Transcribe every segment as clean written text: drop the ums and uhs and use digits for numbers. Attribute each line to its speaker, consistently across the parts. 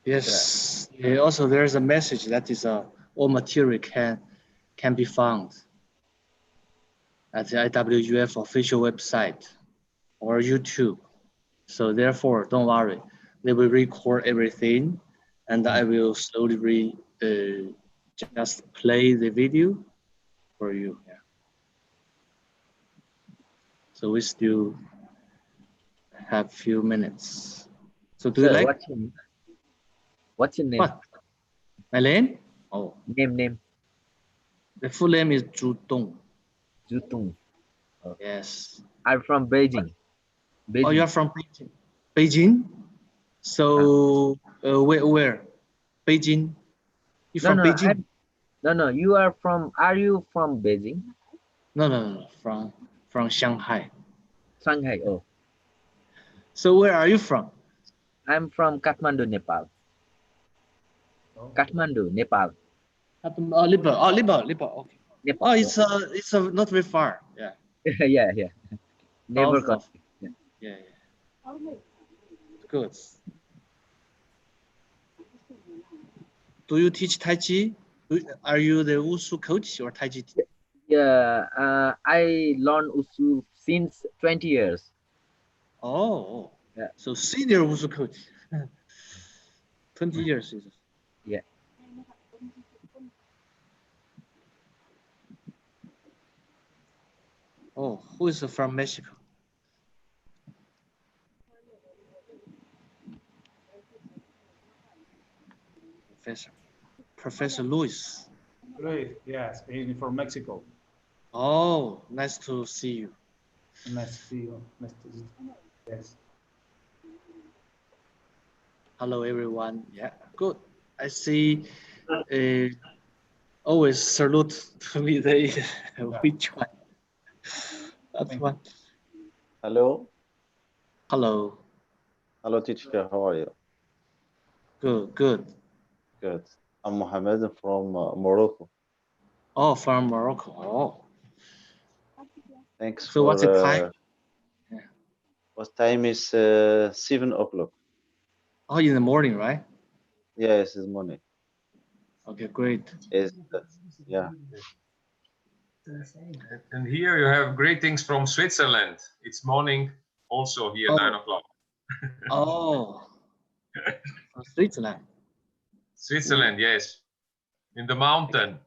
Speaker 1: Yes. Also, there's a message that is all material can be found at the IWUF official website or YouTube. So therefore, don't worry. They will record everything, and I will slowly just play the video for you. Yeah. So we still have few minutes. So do you like?
Speaker 2: What's your name?
Speaker 1: What? My name? Oh.
Speaker 2: Name.
Speaker 1: The full name is Zhu Dong.
Speaker 2: Zhu Dong. Oh.
Speaker 1: Yes.
Speaker 2: I'm from Beijing.
Speaker 1: Oh, you're from Beijing. Beijing? So where? Beijing? You from Beijing?
Speaker 2: No. You are from? Are you from Beijing?
Speaker 1: No. From Shanghai.
Speaker 2: Shanghai. Oh.
Speaker 1: So where are you from?
Speaker 2: I'm from Kathmandu, Nepal. Kathmandu, Nepal.
Speaker 1: Oh, Nepal. Okay.
Speaker 2: Nepal.
Speaker 1: Oh, it's not very far. Yeah.
Speaker 2: yeah. Neighbor country.
Speaker 1: Yeah. Good. Do you teach Tai Chi? Are you the Wushu coach or Tai Chi?
Speaker 2: Yeah, I learned Wushu since 20 years.
Speaker 1: Oh.
Speaker 2: Yeah.
Speaker 1: So senior Wushu coach. 20 years.
Speaker 2: Yeah.
Speaker 1: Oh, who is from Mexico? Professor Luis.
Speaker 3: Luis, yes, he's from Mexico.
Speaker 1: Oh, nice to see you.
Speaker 3: Nice to see you. Nice to see you. Yes.
Speaker 1: Hello, everyone. Yeah, good. I see. Always salute to me. Which one? That's one.
Speaker 4: Hello.
Speaker 1: Hello.
Speaker 4: Hello, teacher. How are you?
Speaker 1: Good.
Speaker 4: I'm Mohammed from Morocco.
Speaker 1: Oh, from Morocco. Oh.
Speaker 4: Thanks.
Speaker 1: So what's the time?
Speaker 4: What time is 7 o'clock?
Speaker 1: Oh, in the morning, right?
Speaker 4: Yes, it's morning.
Speaker 1: Okay, great.
Speaker 4: Yeah.
Speaker 5: And here you have greetings from Switzerland. It's morning also here, 9 o'clock.
Speaker 1: Oh, from Switzerland.
Speaker 5: Switzerland, yes. In the mountain.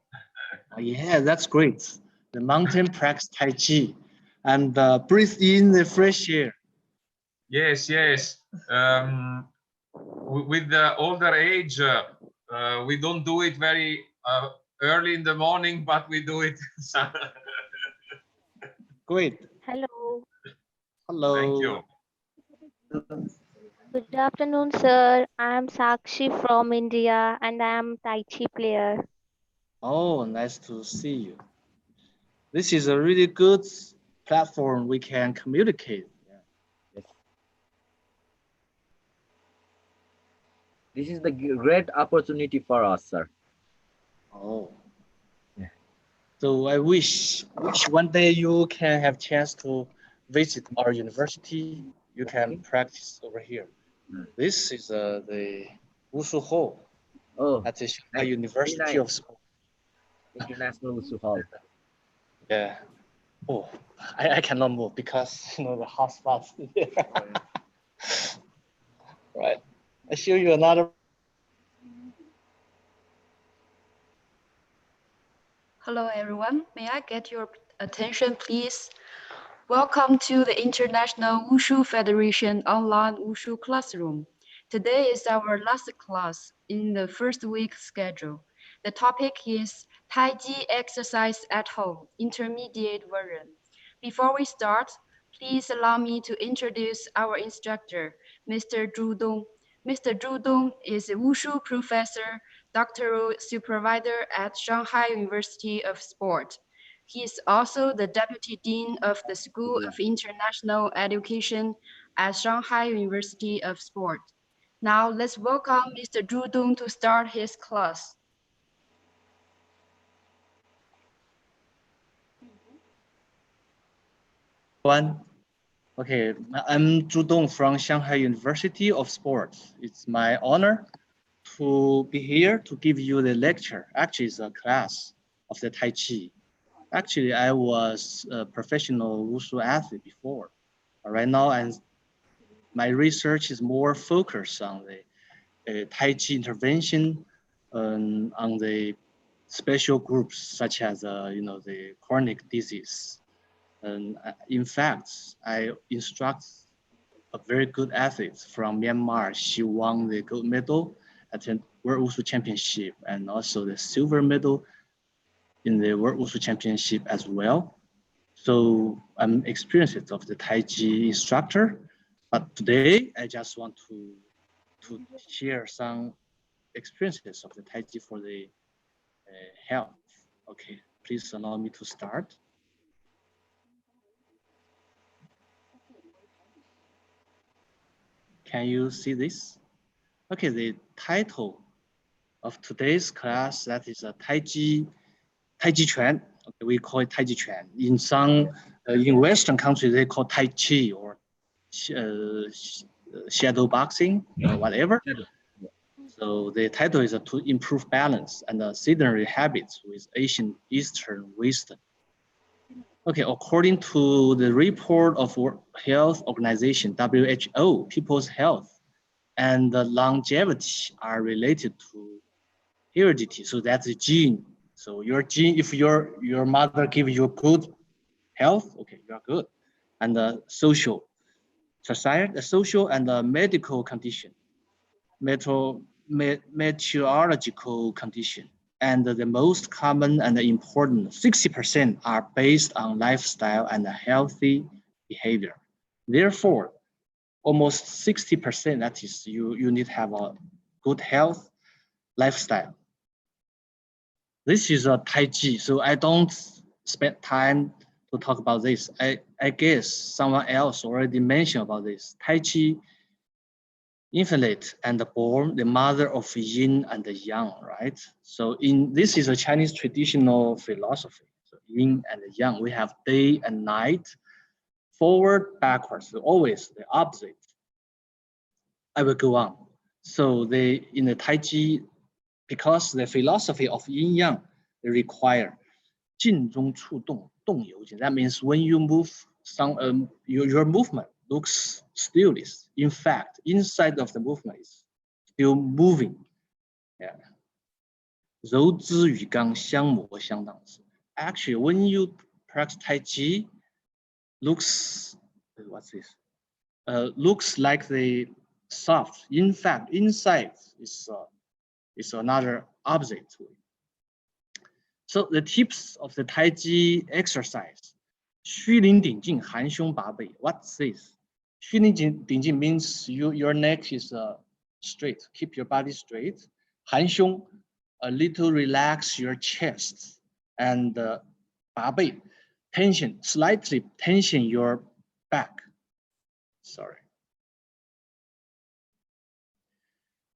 Speaker 1: Oh, yeah, that's great. The mountain practice Tai Chi and breathe in the fresh air.
Speaker 5: Yes. With the older age, we don't do it very early in the morning, but we do it.
Speaker 1: Great.
Speaker 6: Hello.
Speaker 5: Thank you.
Speaker 6: Good afternoon, sir. I am Sakshi from India and I am Tai Chi player.
Speaker 1: Oh, nice to see you. This is a really good platform we can communicate.
Speaker 2: Yes. This is the great opportunity for us, sir.
Speaker 1: Oh. Yeah. So I wish one day you can have chance to visit our university. You can practice over here. This is the Wushu Hall at the Shanghai University of Sport.
Speaker 2: International Wushu Hall.
Speaker 1: Yeah. Oh, I cannot move because the hot spots. Right. I show you another.
Speaker 7: Hello, everyone. May I get your attention, please? Welcome to the International Wushu Federation Online Wushu Classroom. Today is our last class in the first week schedule. The topic is Taiji exercise at home, intermediate version. Before we start, please allow me to introduce our instructor, Mr. Zhu Dong. Mr. Zhu Dong is a Wushu professor, doctoral supervisor at Shanghai University of Sport. He is also the Deputy Dean of the School of International Education at Shanghai University of Sport. Now let's welcome Mr. Zhu Dong to start his class.
Speaker 1: Okay, I'm Zhu Dong from Shanghai University of Sports. It's my honor to be here to give you the lecture. Actually, it's a class of the Tai Chi. Actually, I was a professional Wushu athlete before. Right now, my research is more focused on the Tai Chi intervention on the special groups such as the chronic disease. And in fact, I instruct a very good athlete from Myanmar. She won the gold medal at the World Wushu Championship and also the silver medal in the World Wushu Championship as well. So I'm experienced of the Tai Chi instructor, but today I just want to share some experiences of the Tai Chi for the health. Okay, please allow me to start. Can you see this? Okay, the title of today's class, that is a Tai Chi Chuan. Okay, we call it Tai Chi Chuan. In some, in Western countries, they call Tai Chi or shadow boxing or whatever. So the title is to improve balance and sedentary habits with Asian Eastern wisdom. Okay, according to the report of World Health Organization, WHO, people's health and longevity are related to heredity. So that's a gene. So your gene, if your mother gives you good health, okay, you are good. And the social, society, the social and the medical condition, meteorological condition, and the most common and important 60% are based on lifestyle and healthy behavior. Therefore, almost 60%, that is, you need to have a good health lifestyle. This is a Tai Chi, so I don't spend time to talk about this. I guess someone else already mentioned about this. Tai Chi, infinite and born, the mother of yin and the yang, right? So this is a Chinese traditional philosophy. So yin and yang, we have day and night, forward, backwards, so always the opposite. I will go on. So in the Tai Chi, because the philosophy of yin yang require 静中处动，动有静. That means when you move, your movement looks stillness. In fact, inside of the movement is still moving. Yeah. 柔之与刚，相磨相当之. Actually, when you practice Tai Chi, looks like the soft. In fact, inside is another opposite way. So the tips of the Tai Chi exercise. 虚灵顶劲，含胸拔背. What's this? 虚灵顶劲 means your neck is straight. Keep your body straight. 含胸, a little relax your chest. And 拔背, tension, slightly tension your back. Sorry.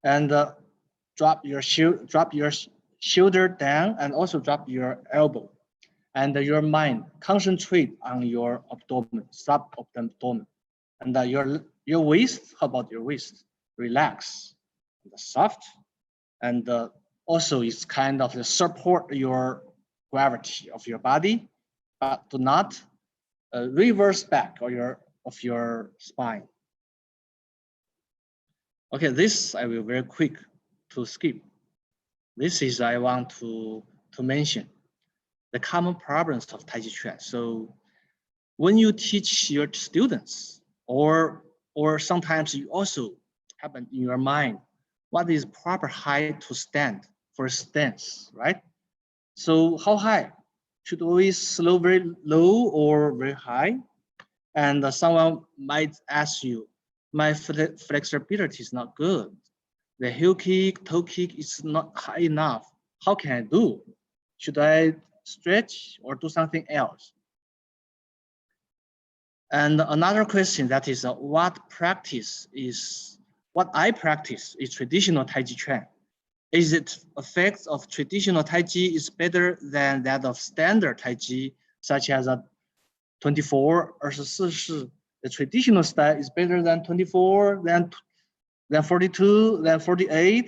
Speaker 1: And drop your shoulder down and also drop your elbow. And your mind, concentrate on your abdomen, sub-abdomen. And your waist, how about your waist? Relax, and soft. And also it's kind of support your gravity of your body, but do not reverse back of your spine. Okay, this I will very quick to skip. This is I want to mention the common problems of Tai Chi Chuan. So when you teach your students, or sometimes you also happen in your mind, what is proper height to stand for stance, right? So how high? Should always slow very low or very high? And someone might ask you, my flexibility is not good. The heel kick, toe kick is not high enough. How can I do? Should I stretch or do something else? And another question that is what I practice is traditional Tai Chi Chuan. Is it effects of traditional Tai Chi is better than that of standard Tai Chi, such as a 24 or 24 the traditional style is better than 24, than 42, than 48?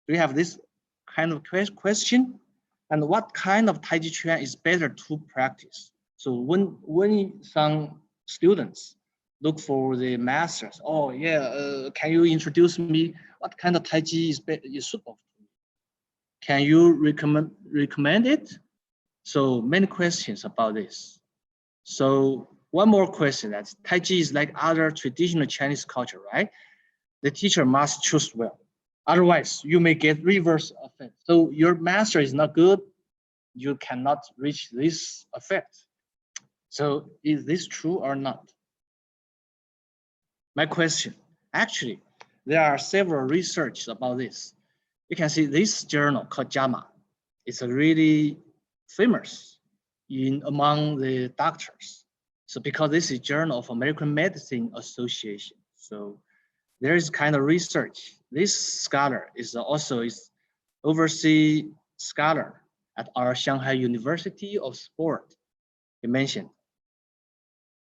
Speaker 1: Do you have this kind of question? And what kind of Tai Chi Chuan is better to practice? So when some students look for the masters, oh yeah, can you introduce me what kind of Tai Chi is suitable for me? Can you recommend it? So many questions about this. So one more question, that Tai Chi is like other traditional Chinese culture, right? The teacher must choose well. Otherwise, you may get reverse effect. So your master is not good, you cannot reach this effect. So is this true or not? My question, actually, there are several research about this. You can see this journal called JAMA. It's a really famous among the doctors. So because this is Journal of American Medicine Association. So there is kind of research. This scholar is also overseas scholar at our Shanghai University of Sport. He mentioned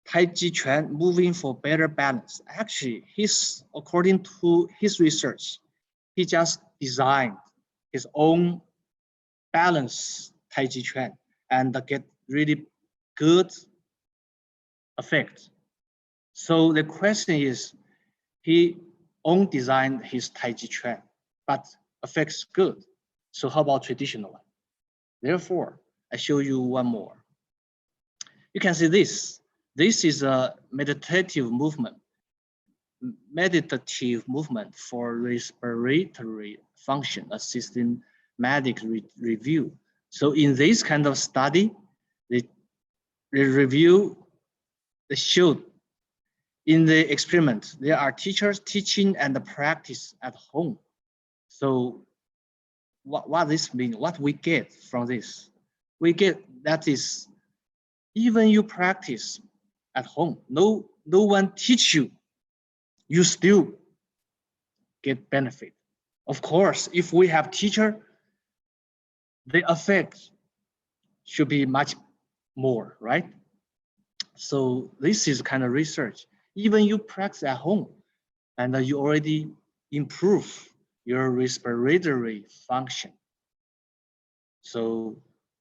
Speaker 1: Tai Chi Chuan moving for better balance. Actually, according to his research, he just designed his own balance Tai Chi Chuan and get really good effect. So the question is, he own designed his Tai Chi Chuan, but effects good. So how about traditional one? Therefore, I show you one more. You can see this. This is a meditative movement for respiratory function, a systematic review. So in this kind of study, the review showed in the experiment, there are teachers teaching and practice at home. So what this means, what we get from this? We get that is, even you practice at home, no one teach you, you still get benefit. Of course, if we have teacher, the effect should be much more, right? So this is kind of research. Even you practice at home and you already improve your respiratory function. So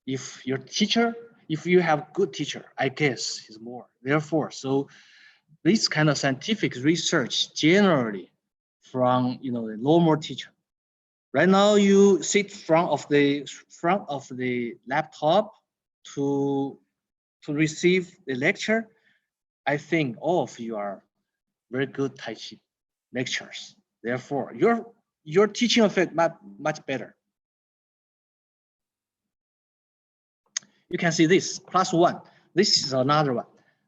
Speaker 1: if you have good teacher, I guess is more. Therefore, so this kind of scientific research generally from the normal teacher. Right now you sit front of the laptop to receive the lecture. I think all of you are very good Tai Chi lecturers. Therefore, your teaching effect much better. You can see this +1. This is another one.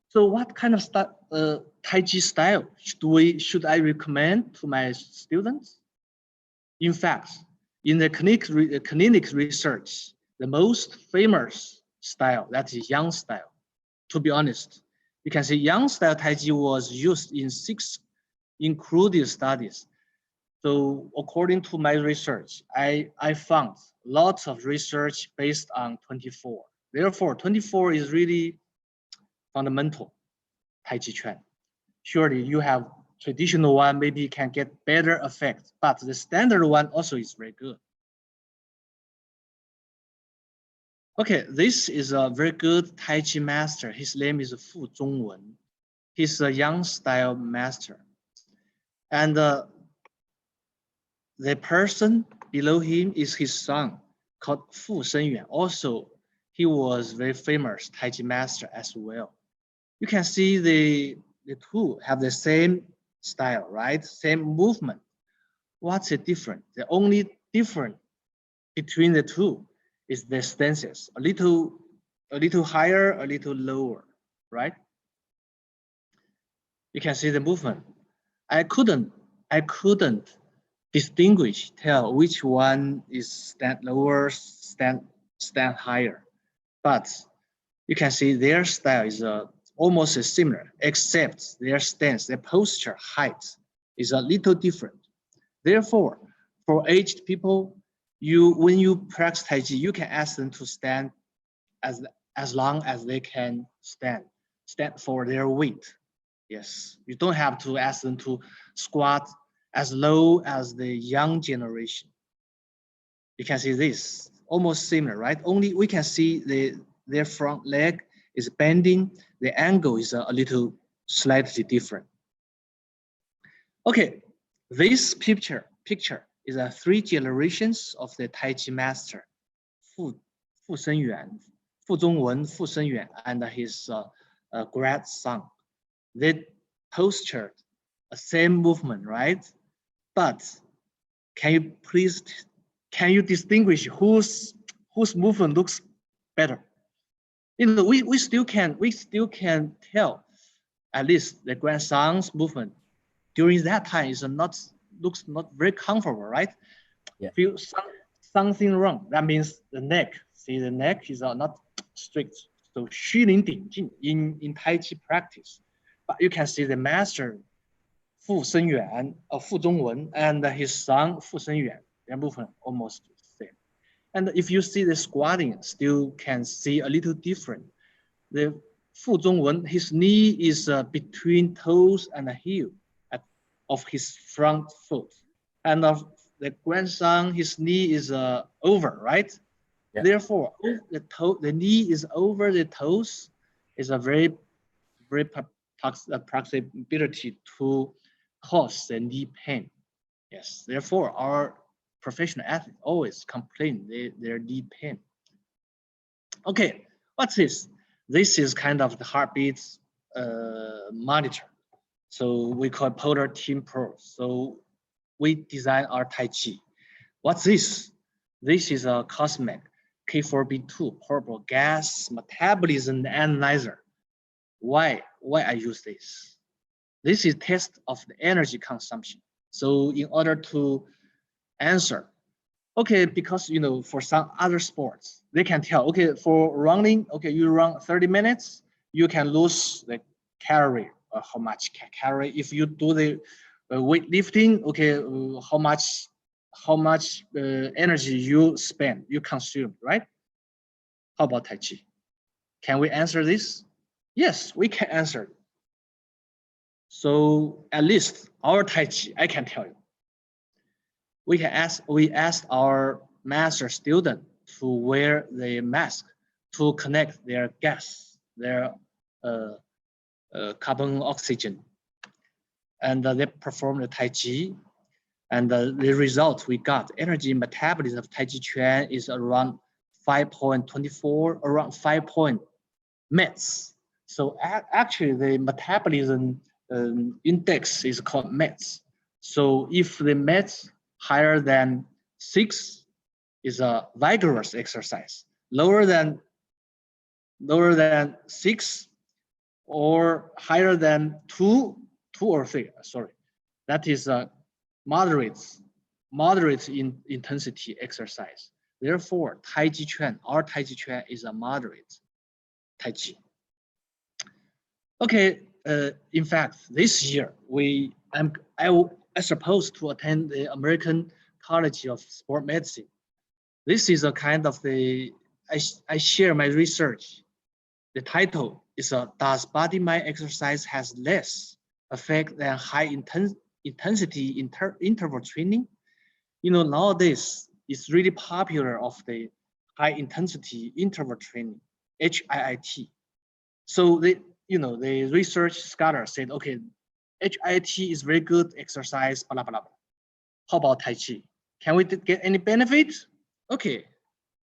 Speaker 1: So what kind of Tai Chi style should I recommend to my students? In fact, in the clinic research, the most famous style, that is Yang style. To be honest, you can see Yang style Tai Chi was used in 6 included studies. So according to my research, I found lots of research based on 24. Therefore, 24 is really fundamental Tai Chi Chuan. Surely you have traditional one, maybe can get better effect, but the standard one also is very good. Okay, this is a very good Tai Chi master. His name is Fu Zhongwen. He's a Yang style master. And the person below him is his son, called Fu Shenyuan. Also, he was very famous Tai Chi master as well. You can see the two have the same style, right? Same movement. What's the difference? The only difference between the two is the stances. A little higher, a little lower, right? You can see the movement. I couldn't tell which one is stand lower, stand higher, but you can see their style is almost similar, except their stance, their posture, height is a little different. Therefore, for aged people, when you practice Tai Chi, you can ask them to stand as long as they can stand. stand for their weight. Yes, you don't have to ask them to squat as low as the young generation. You can see this, almost similar, right? Only we can see their front leg is bending. The angle is a little slightly different. Okay, this picture is 3 generations of the Tai Chi master, Fu Shenyuan, Fu Zhongwen, Fu Shenyuan, and his grandson. They postured the same movement, right? But can you distinguish whose movement looks better? You know, we still can tell at least the grandson's movement during that time looks not very comfortable, right?
Speaker 2: Yeah.
Speaker 1: Feel something wrong. That means the neck. See, the neck is not strict. So 虚灵顶进 in Tai Chi practice, but you can see the master Fu Shenyuan, Fu Zhongwen, and his son Fu Shenyuan, their movement almost the same. And if you see the squatting, still can see a little different. The Fu Zhongwen, his knee is between toes and the heel of his front foot, and of the grandson, his knee is over, right? Yeah. Therefore, the knee is over the toes is a very possibility to cause the knee pain. Yes, therefore, our professional athletes always complain their knee pain. Okay, what's this? This is kind of the heartbeat monitor. So we call it Polar Team Pro. So we design our Tai Chi. What's this? This is a Cosmic K4B2 portable gas metabolism analyzer. Why I use this? This is test of the energy consumption. So in order to answer, okay, because you know, for some other sports, they can tell, okay, for running, okay, you run 30 minutes, you can lose the calorie, how much calorie. If you do the weightlifting, okay, how much energy you spend, you consume, right? How about Tai Chi? Can we answer this? Yes, we can answer. So at least our Tai Chi, I can tell you. We asked our master student to wear the mask to connect their gas, their carbon oxygen, and they performed the Tai Chi, and the result we got, energy metabolism of Tai Chi Chuan is around 5.24, around 5 METs. So actually the metabolism index is called METs. So if the METs higher than 6 is a vigorous exercise, lower than 6 or higher than 2 or 3, sorry, that is a moderate in intensity exercise. Therefore, Tai Chi Chuan, our Tai Chi Chuan is a moderate Tai Chi. Okay, in fact, this year I supposed to attend the American College of Sport Medicine. This is a kind of I share my research. The title is Does Body Mind Exercise Has Less Effect Than High Intensity Interval Training? You know, nowadays it's really popular of the high intensity interval training, HIIT. So the research scholar said, okay, HIIT is very good exercise, blah, blah, blah. How about Tai Chi? Can we get any benefit? Okay,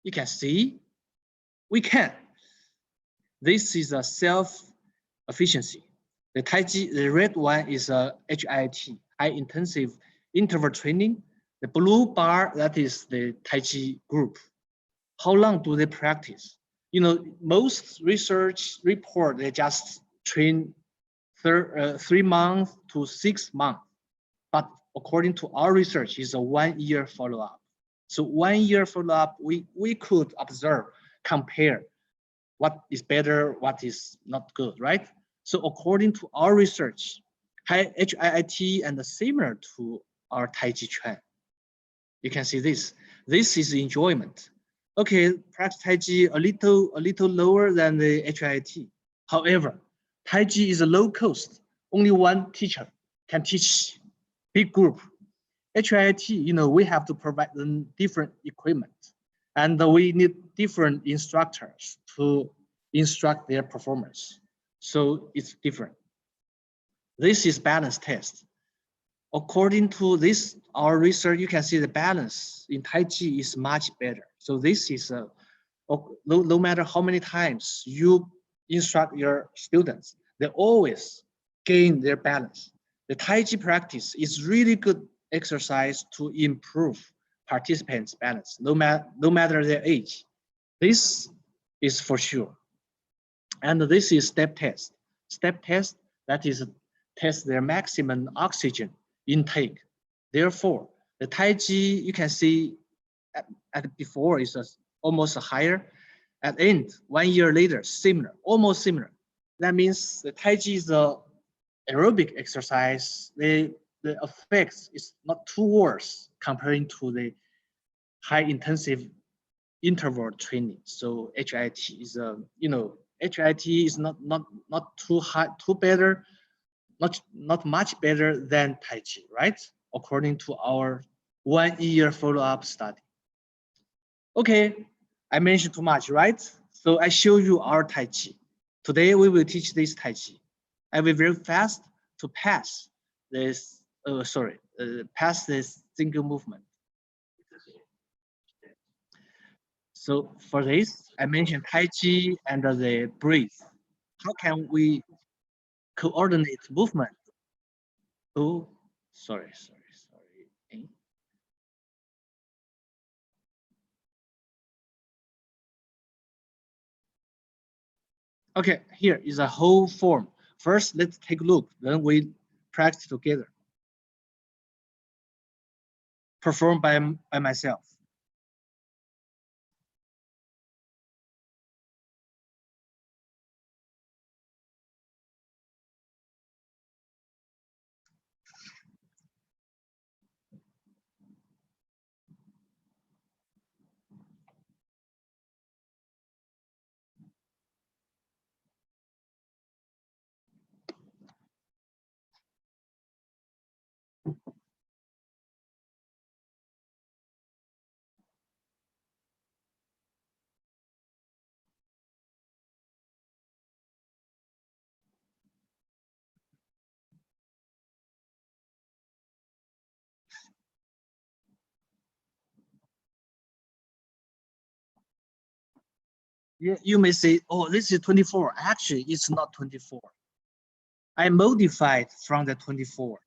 Speaker 1: you can see, we can. This is a self-efficiency. The Tai Chi, the red one is a HIIT, high intensive interval training. The blue bar, that is the Tai Chi group. How long do they practice? You know, most research report, they just train 3 months to 6 months. But according to our research, is a 1 year follow-up. So 1 year follow-up, we could observe, compare what is better, what is not good, right? So according to our research, HIIT and similar to our Tai Chi Chuan. You can see this. This is enjoyment. Okay, practice Tai Chi a little lower than the HIIT. However, Taiji is a low cost. Only one teacher can teach big group. HIIT, we have to provide them different equipment, and we need different instructors to instruct their performance. So it's different. This is balance test. According to this, our research, you can see the balance in Taiji is much better. So this is no matter how many times you instruct your students, they always gain their balance. The Taiji practice is really good exercise to improve participants' balance, no matter their age. This is for sure. And this is step test. Step test, that is test their maximum oxygen intake. Therefore, the Taiji, you can see at before is almost higher. At end, 1 year later, similar, almost similar. That means the Taiji is a aerobic exercise. The effects is not too worse comparing to the high intensive interval training. So HIT is HIT is not too high, too better, not much better than Tai Chi, right? According to our 1 year follow-up study. Okay, I mentioned too much, right? So I show you our Tai Chi. Today we will teach this Tai Chi. I will very fast to pass this, pass this single movement. So for this, I mentioned Tai Chi and the breathe. How can we coordinate movement? Oh, sorry. Okay, here is a whole form. First, let's take a look, then we practice together. Performed by myself. Yeah, you may say, oh, this is 24. Actually, it's not 24. I modified from the 24.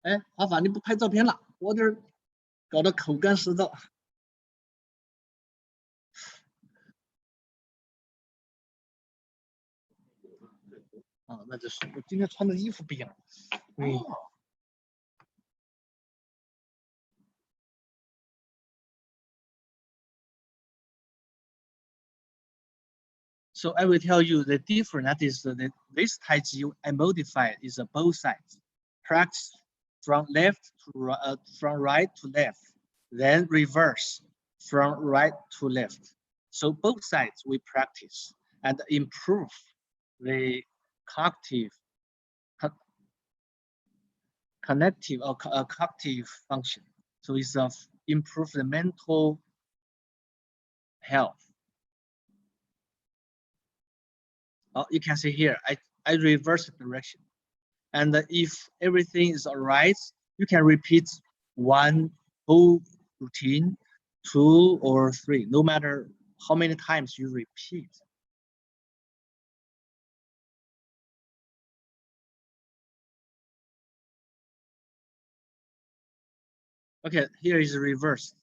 Speaker 1: 哎，华法，你不拍照片了，我这儿搞得口干舌燥。啊，那就是我今天穿的衣服不一样。So I will tell you the difference. That is this Tai Chi I modified is both sides. Practice from from right to left, then reverse from right to left. So both sides we practice and improve the cognitive cognitive function. So it's improve the mental health. You can see here, I reverse the direction. And if everything is all right, you can repeat one whole routine, 2 or 3, no matter how many times you repeat. Okay, here is the reverse.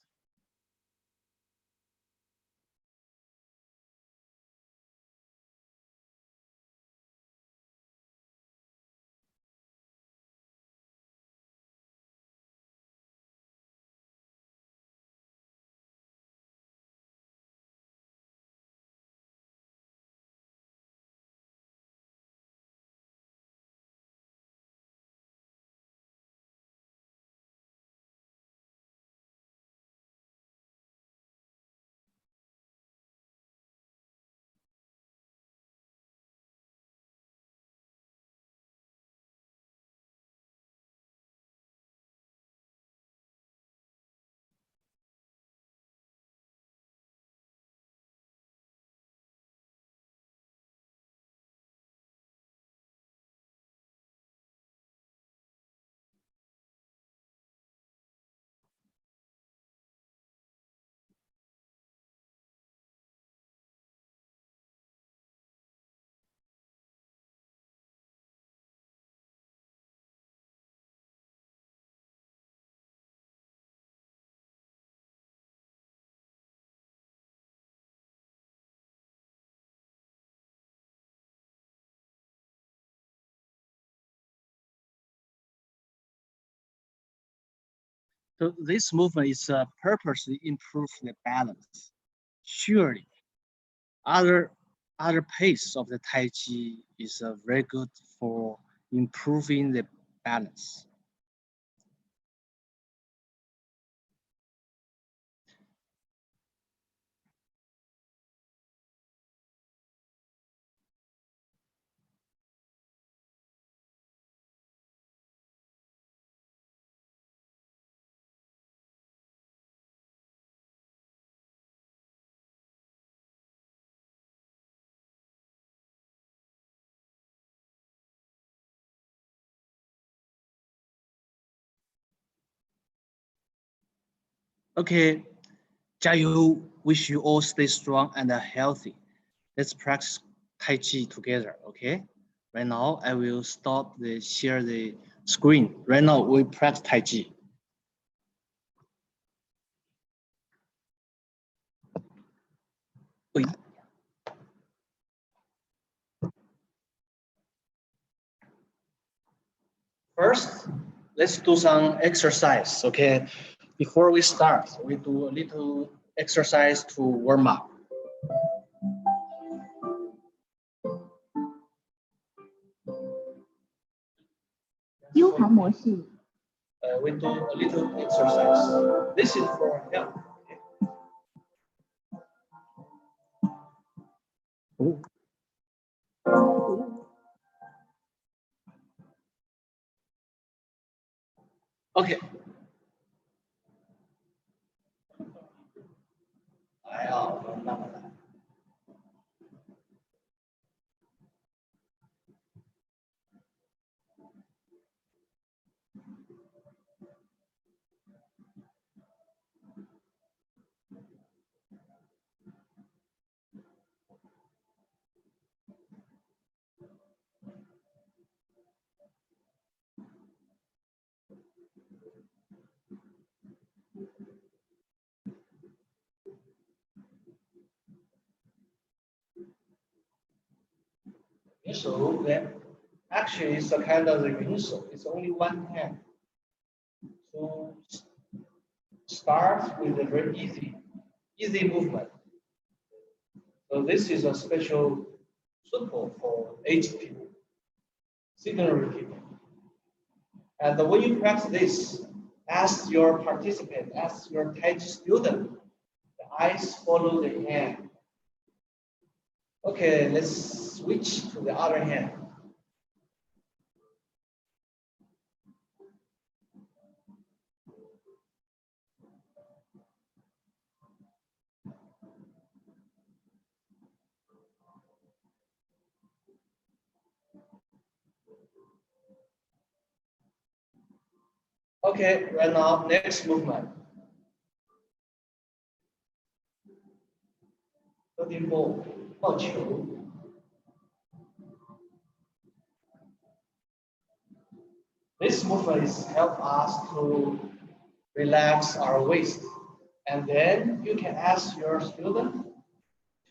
Speaker 1: So this movement is purposely improve the balance. Surely, other pace of the Tai Chi is very good for improving the balance. Okay, 加油! Wish you all stay strong and healthy. Let's practice Tai Chi together, okay? Right now, I will stop the share the screen. Right now, we practice Tai Chi. First, let's do some exercise, okay? Before we start, we do a little exercise to warm up. We do a little exercise. This is for health. Okay. So then, actually, it's a kind of the yunso. It's only one hand. So start with a very easy movement. So this is a special support for aged people, senior people. And when you practice this, ask your participant, ask your Tai Chi student, the eyes follow the hand. Okay, let's switch to the other hand. Okay, right now, next movement. 34, 抱球. This movement is help us to relax our waist. And then you can ask your student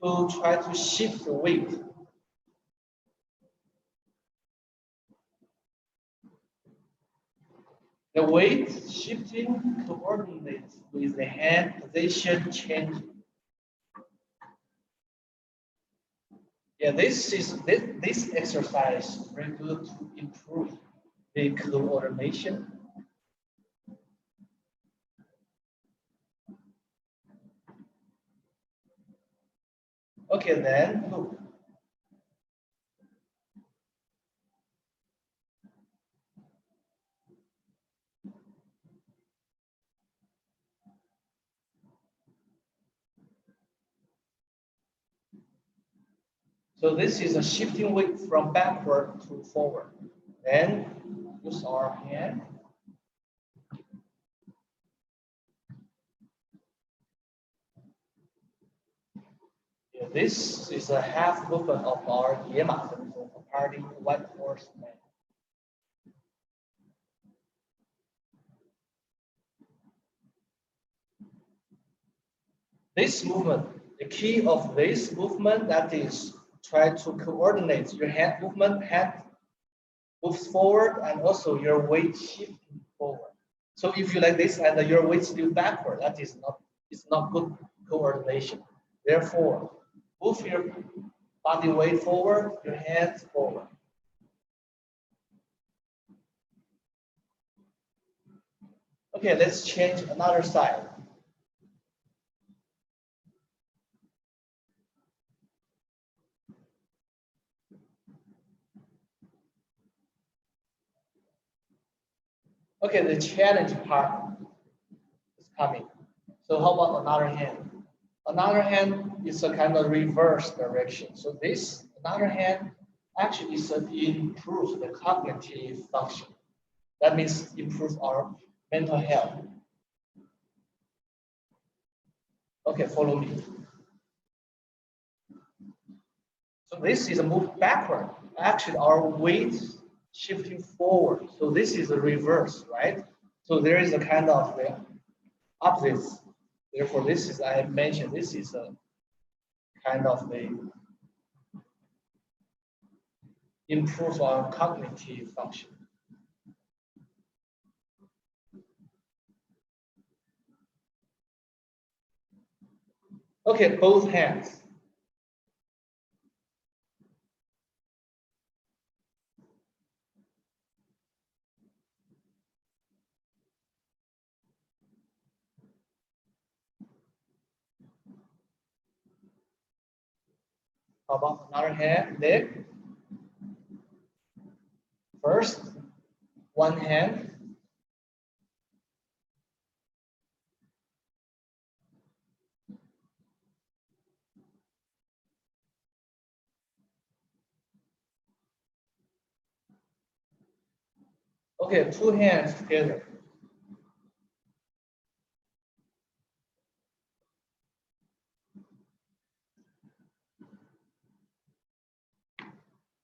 Speaker 1: to try to shift the weight. The weight shifting coordinates with the hand position changing. Yeah, this exercise is very good to improve the coordination. Okay, then look. So this is a shifting weight from backward to forward. Then use our hand. Yeah, this is a half movement of our Yema, party white horse man. This movement, the key of this movement, that is try to coordinate your hand movement, hand moves forward, and also your weight shifting forward. So if you like this and your weight still backward, that is not good coordination. Therefore, move your body weight forward, your hands forward. Okay, let's change another side. Okay, the challenge part is coming. So how about another hand? Another hand is a kind of reverse direction. So this another hand actually improves the cognitive function. That means improves our mental health. Okay, follow me. So this is a move backward. Actually, our weight shifting forward. So this is a reverse, right? So there is a kind of the opposite. Therefore, this is, I mentioned, this is a kind of the improves our cognitive function. Okay, both hands. How about another hand, leg? First, one hand. Okay, two hands together.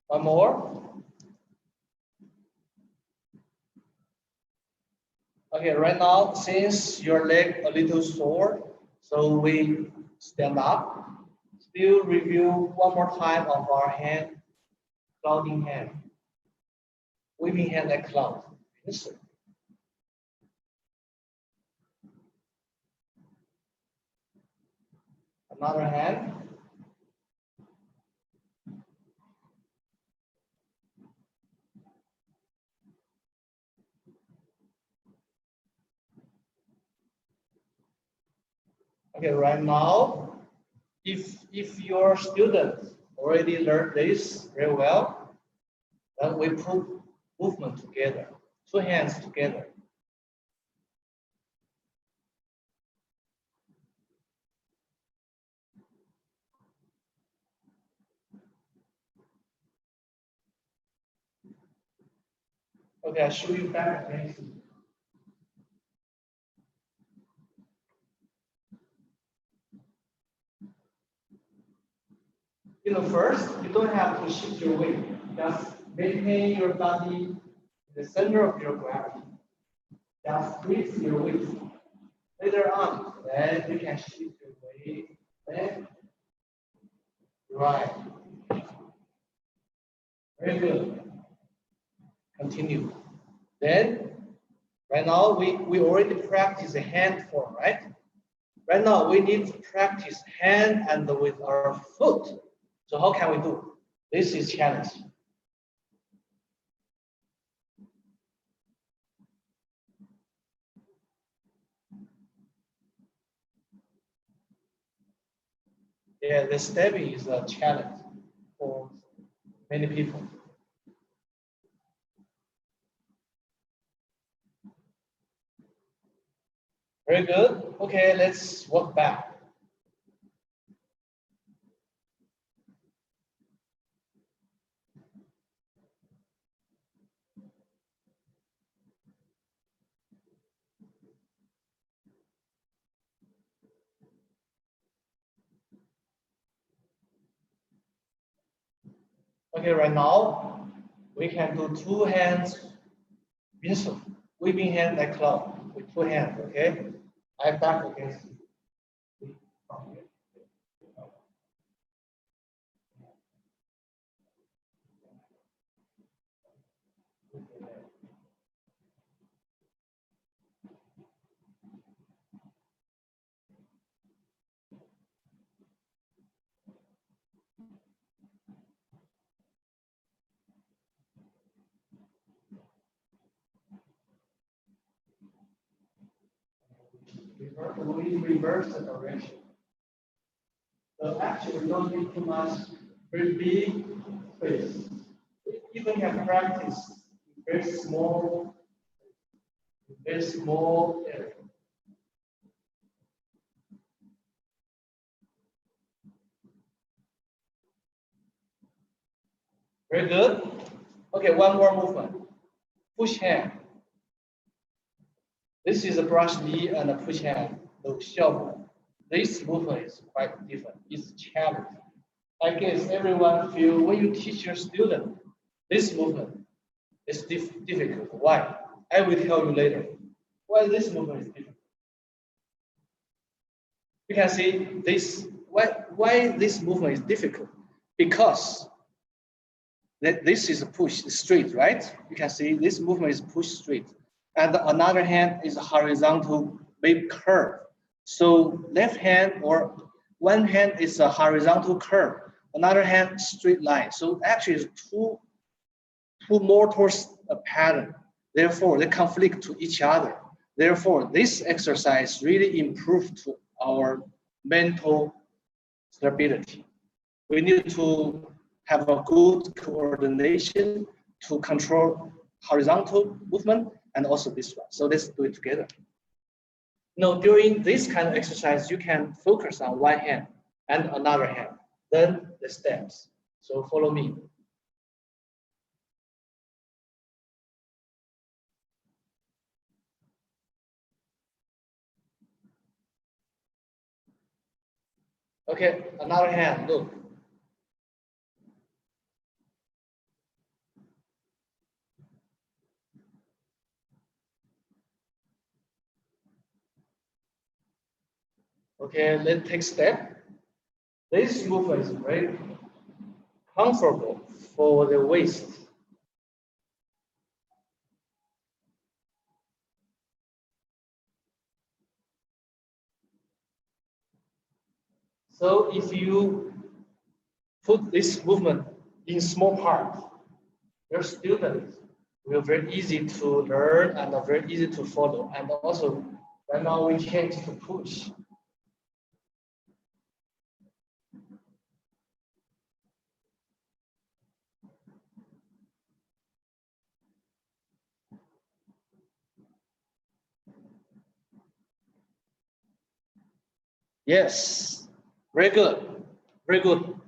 Speaker 1: One more. Okay, right now, since your leg a little sore, so we stand up. Still review one more time of our hand, clouding hand. Waving hand like cloud. Yes, another hand. Okay, right now, if your students already learned this very well, then we put movement together, two hands together. Okay, I'll show you back next. First, you don't have to shift your weight. Just maintain your body in the center of your gravity. Just squeeze your weight. Later on, then you can shift your weight. Then, right. Very good. Continue. Then, right now, we already practice the hand form, right? Right now, we need to practice hand and with our foot. So how can we do? This is challenge. Yeah, the stepping is a challenge for many people. Very good. Okay, let's walk back. Okay, right now, we can do two hands, waving hand like cloud with two hands, okay? I back against you. in reverse the direction. So actually, we don't need too much very big space. We even can practice very small area. Very good. Okay, one more movement. Push hand. This is a brush knee and a push hand. This movement is quite different. It's challenging. I guess everyone feel when you teach your student, this movement is difficult. Why? I will tell you later. Why this movement is difficult. You can see this. Why this movement is difficult? Because this is a push straight, right? You can see this movement is push straight. And another hand is a horizontal wave curve. So left hand or one hand is a horizontal curve, another hand straight line. So actually it's two more towards a pattern. Therefore, they conflict to each other. Therefore, this exercise really improved to our mental stability. We need to have a good coordination to control horizontal movement and also this one. So let's do it together. Now, during this kind of exercise, you can focus on one hand and another hand, then the steps. So follow me. Okay, another hand, look. Okay, let's take step. This movement is very comfortable for the waist. So if you put this movement in small parts, your students will very easy to learn and very easy to follow. And also, right now we change to push. Yes, very good, very good.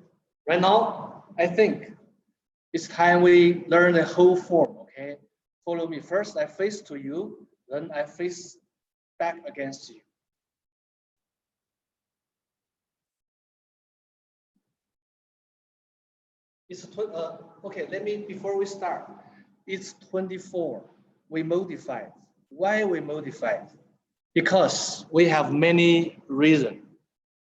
Speaker 1: Right now, I think it's time we learn the whole form, okay? Follow me. First, I face to you, then I face back against you. It's okay, before we start, it's 24. We modified. Why we modified? Because we have many reasons.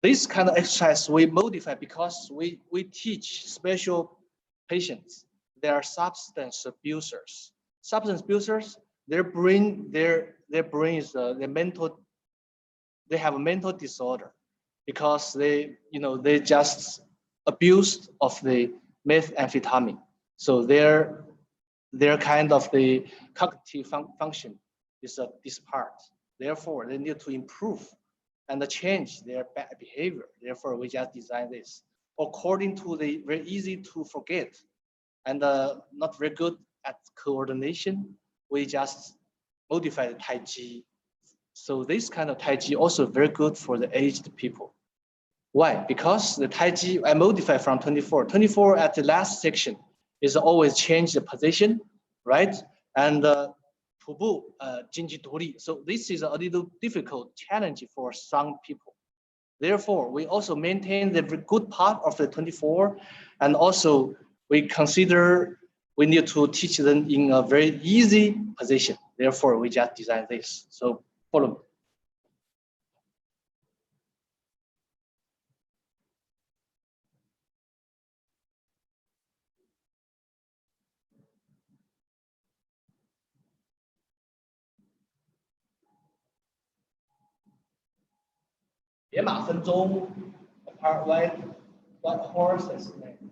Speaker 1: This kind of exercise we modify because we teach special patients. They are substance abusers. Substance abusers, their brain is they have a mental disorder because they just abused of the methamphetamine. So their kind of the cognitive function is this part. Therefore, they need to improve and change their bad behavior. Therefore, we just design this according to the very easy to forget and not very good at coordination. We just modify the Tai Chi. So this kind of Tai Chi also very good for the aged people. Why? Because the Tai Chi I modify from 24. 24 at the last section is always change the position, right? And so this is a little difficult challenge for some people. Therefore, we also maintain the good part of the 24, and also we consider we need to teach them in a very easy position. Therefore, we just design this. So follow me.野马分鬃 apart what horses name?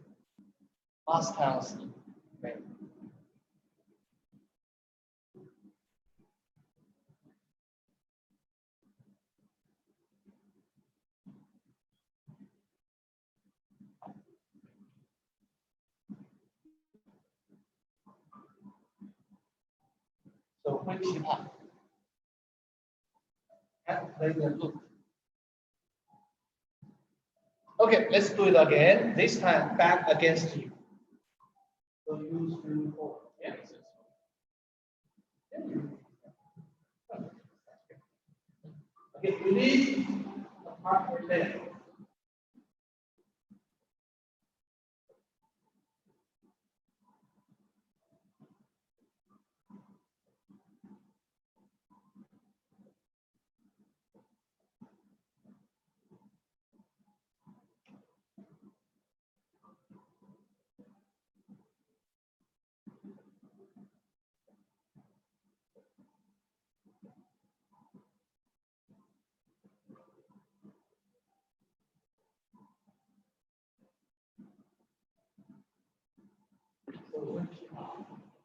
Speaker 1: Mustangs name. 会提跑。Look. Okay, let's do it again. This time back against you. So use 3, 4. Yeah. Okay, release apart your leg.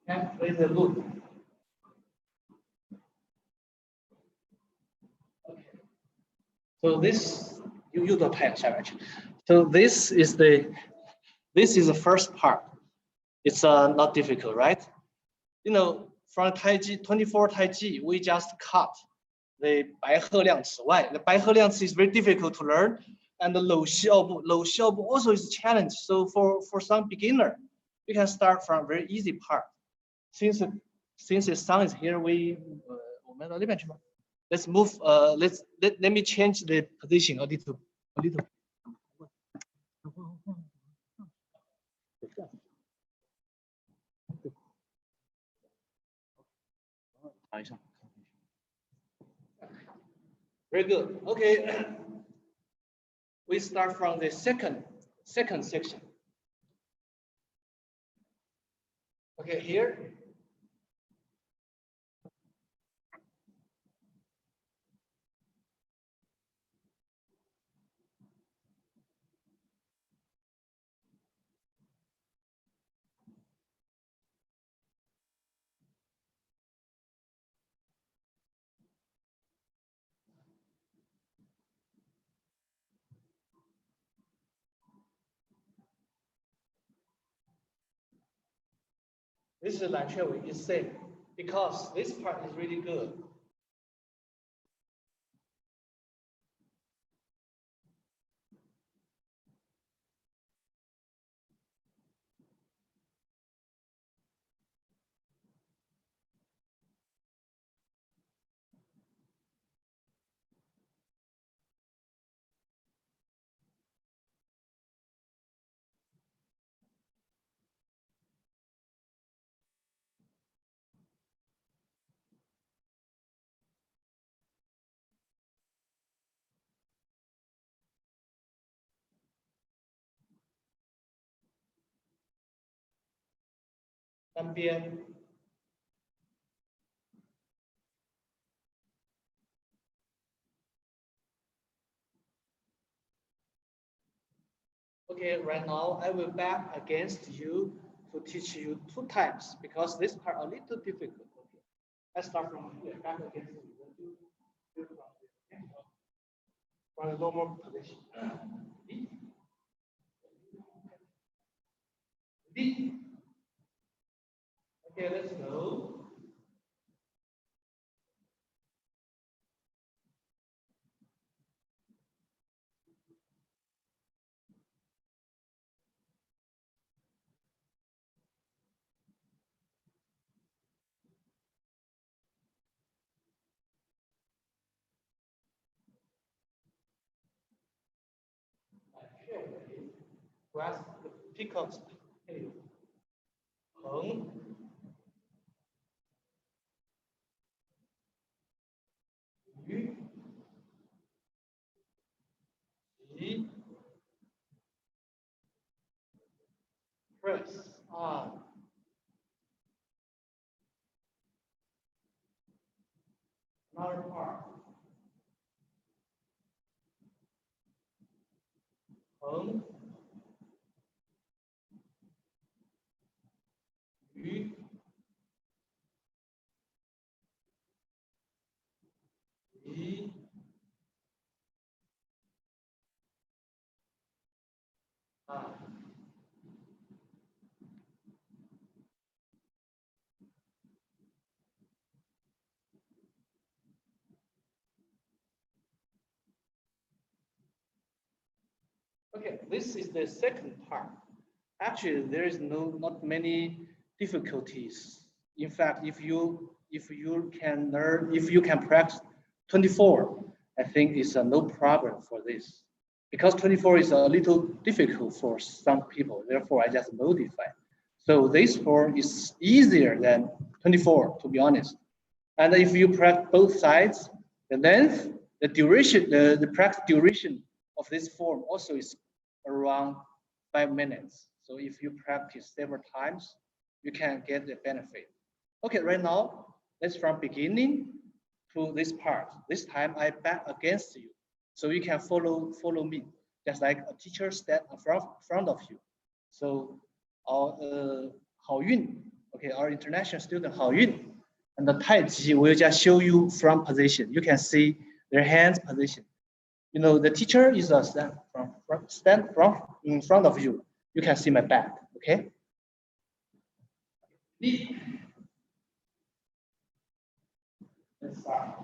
Speaker 1: And play the loop. Okay. So this you don't have challenge. So this is the first part. It's not difficult, right? You know, from Taiji 24 Taiji, we just cut the 白鹤亮尺外. The 白鹤亮尺 is very difficult to learn, and the 楼肖部 also is a challenge. So for some beginner, you can start from very easy part. Since the sun is here, let's move. Let me change the position a little. Very good. Okay. We start from the second section. Okay, here. This is naturally is same because this part is really good. Okay, right now I will back against you to teach you 2 times because this part a little difficult. Okay. I start from here, back against you. From the normal position. Okay, let's go. Grasp the peacock's tail. 横 鱼 急 press on. Another part. 横 鱼 急 on. Okay, this is the second part. Actually, there is not many difficulties. In fact, if you can learn, if you can practice 24, I think it's no problem for this. Because 24 is a little difficult for some people, therefore I just modify. So this form is easier than 24, to be honest. And if you practice both sides, the length, the duration, the practice duration of this form also is around 5 minutes. So if you practice several times, you can get the benefit. Okay, right now, let's from beginning to this part. This time I back against you. So you can follow me, just like a teacher stand in front of you. So our Hao Yun, okay, our international student Hao Yun, and the Taiji will just show you front position. You can see their hands position. You know, the teacher is a stand from in front of you. You can see my back, okay? Let's start.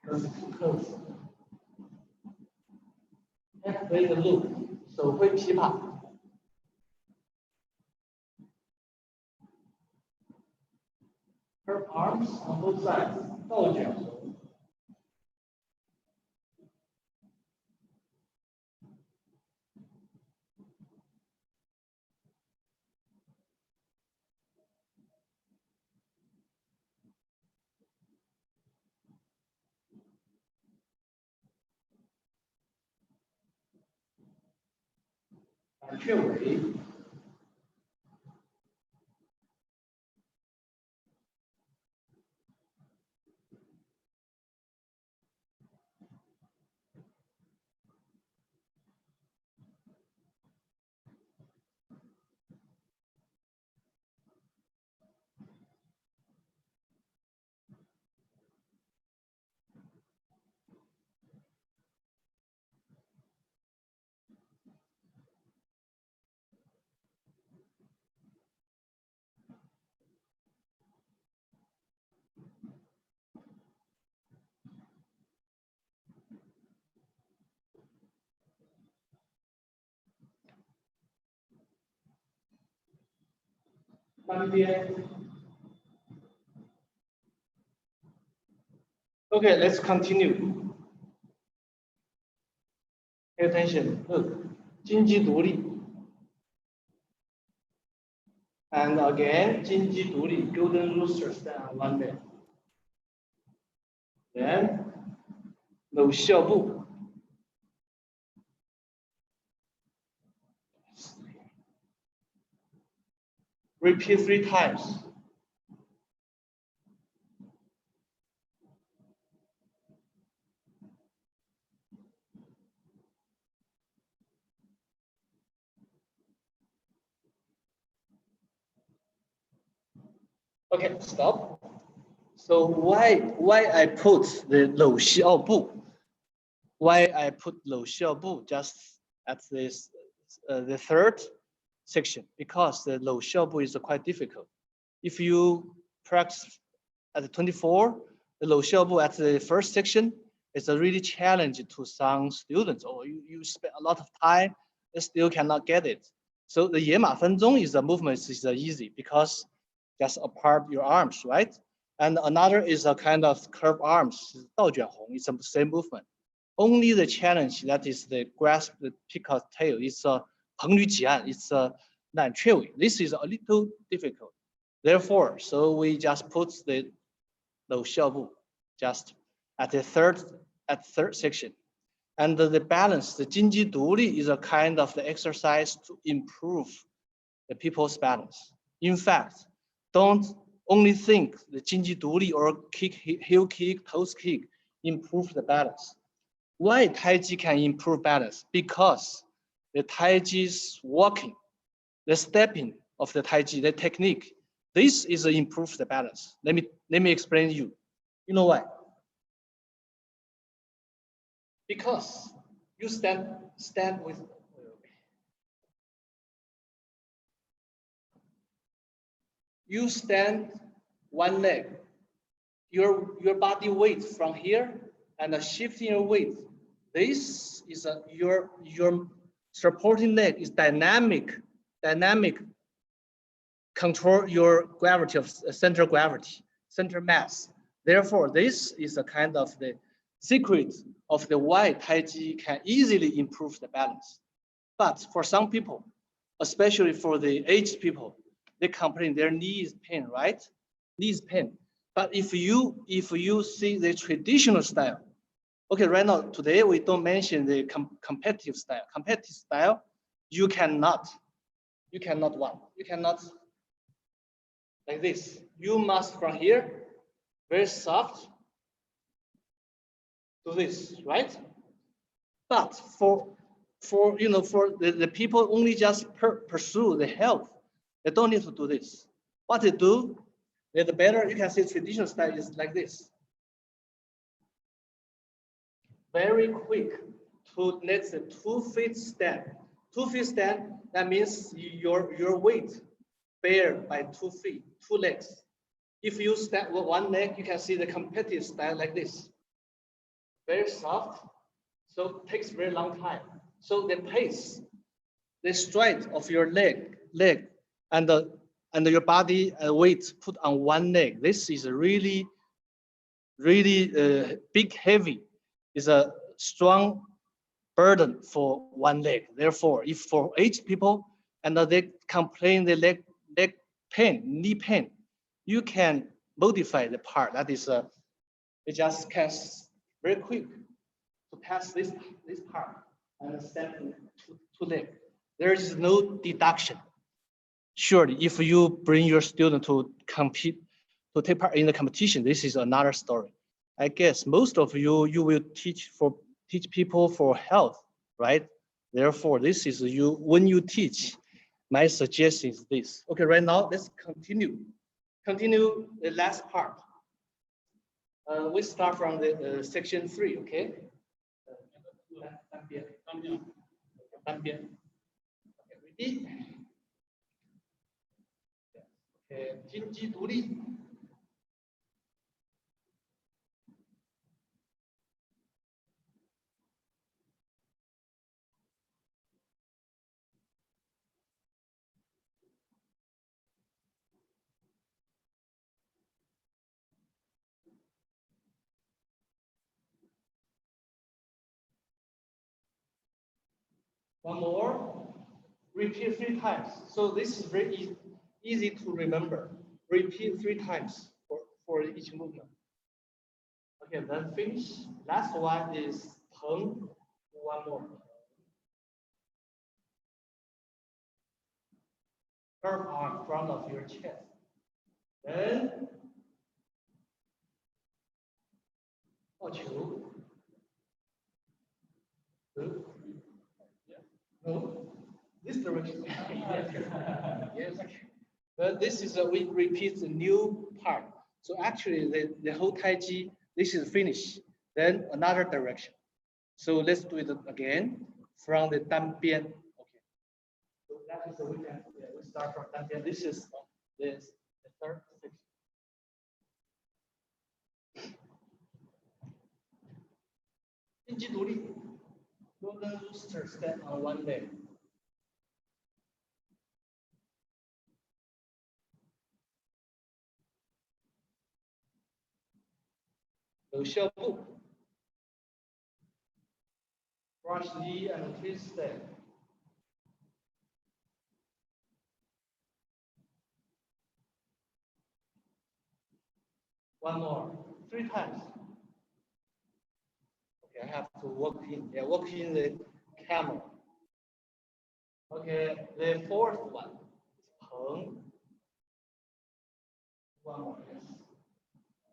Speaker 1: Because too close. Next way the loop, 手挥琵琶。Her arms on both sides, 倒卷红。反雀尾。单边。Okay, let's continue. Pay attention. Look, 金鸡独立。And again, 金鸡独立 golden rooster stand on one leg. Then, 搂笑步。Repeat 3 times. Okay, stop. So why I put the 搂笑步? Why I put 搂笑步 just at this the third section? Because the 搂笑步is quite difficult. If you practice at the 24, the 搂笑步at the first section is a really challenge to some students, or you spend a lot of time, they still cannot get it. So the 野马分鬃is a movement is easy because just apart your arms, right? And another is a kind of curved arms, 倒卷红, it's the same movement. Only the challenge that is the grasp the peacock tail, it's a 横捋挤按, it's a 揽雀尾. This is a little difficult. Therefore, so we just put the 搂笑步 just at the third section. And the balance, the 金鸡独立 is a kind of the exercise to improve the people's balance. In fact, don't only think the 金鸡独立 or kick, heel kick, toes kick improve the balance. Why Tai Chi can improve balance? Because the Taiji's walking, the stepping of the Taiji, the technique. This is improve the balance. Let me explain to you. You know why? Because you stand with you stand one leg, your body weight from here and shifting your weight. This is your supporting leg is dynamic control your gravity of center gravity, center mass. Therefore, this is a kind of the secret of the why Taiji can easily improve the balance. But for some people, especially for the aged people, they complain their knees pain, right? Knees pain. But if you see the traditional style, okay, right now today we don't mention the competitive style. Competitive style, you cannot like this. You must from here, very soft, to this, right? But for the people only just pursue the health, they don't need to do this. What they do, the better you can see traditional style is like this. Very quick to let's say 2 feet stand. 2 feet stand, that means your weight bear by 2 feet, 2 legs. If you stand with 1 leg, you can see the competitive style like this. Very soft, so it takes very long time. So the pace, the stride of your leg and your body weight put on 1 leg. This is a really big, heavy, is a strong burden for 1 leg. Therefore, if for aged people and they complain the leg pain, knee pain, you can modify the part. That is it just can very quick to pass this part and step to leg. There is no deduction. Surely, if you bring your student to compete, to take part in the competition, this is another story. I guess most of you will teach people for health, right? Therefore, this is when you teach. My suggestion is this. Okay, right now let's continue the last part. We start from the section 3. Okay. 单边 ready? Okay, 经济独立。One more. Repeat 3 times. So this is very easy to remember. Repeat 3 times for each movement. Okay, then finish. Last one is 横. One more. Curve arm in front of your chest. Then 抱球. No, this direction. Yes. But this is we repeat the new part. So actually, the whole Taiji, this is finished. Then another direction. So let's do it again from the danbian. Okay. So that is the we start from danbian. This is the third section. Inji duli. Golden rooster stand on 1 leg.有效步 brush knee and twist step. One more, 3 times. Okay, I have to walk in. Yeah, walk in the camera. Okay, the fourth one is 横. One more, yes.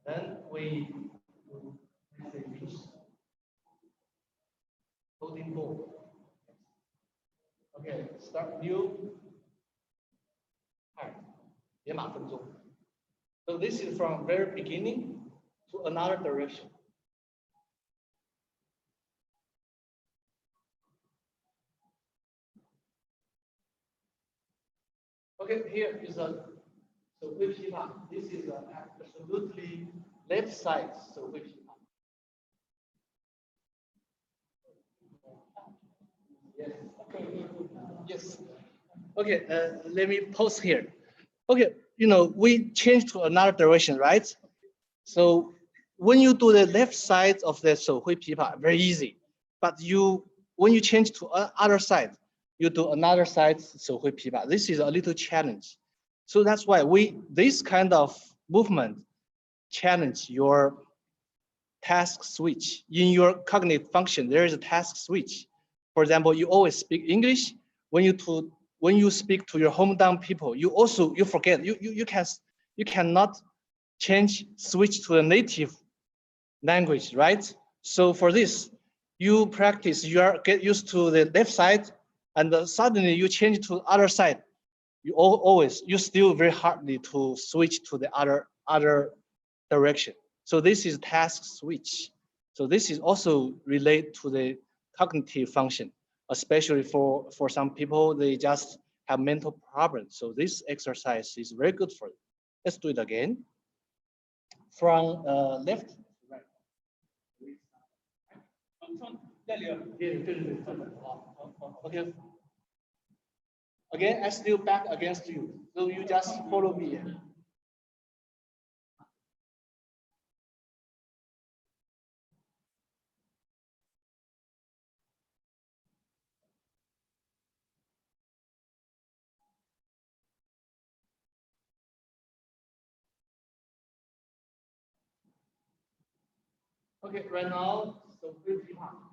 Speaker 1: Then we finish. Holding ball. Okay, start new part. 野马分鬃. So this is from very beginning to another direction. Okay, here is a so this is a absolutely left side so Yes. Yes. Okay, let me pause here. Okay, we change to another direction, right? So when you do the left side of the 手挥琵琶, very easy. But when you change to other side, you do another side 手挥琵琶. This is a little challenge. So that's why this kind of movement challenge your task switch. In your cognitive function, there is a task switch. For example, you always speak English. When you speak to your hometown people, you forget you cannot switch to a native language, right? So for this, you practice, get used to the left side, and suddenly you change to other side. You still very hardly to switch to the other direction. So this is task switch. So this is also related to the cognitive function, especially for some people, they just have mental problems. So this exercise is very good for you. Let's do it again. From left to right. Okay. Again, I still back against you. So you just follow me. Okay, right now, so 50 pounds.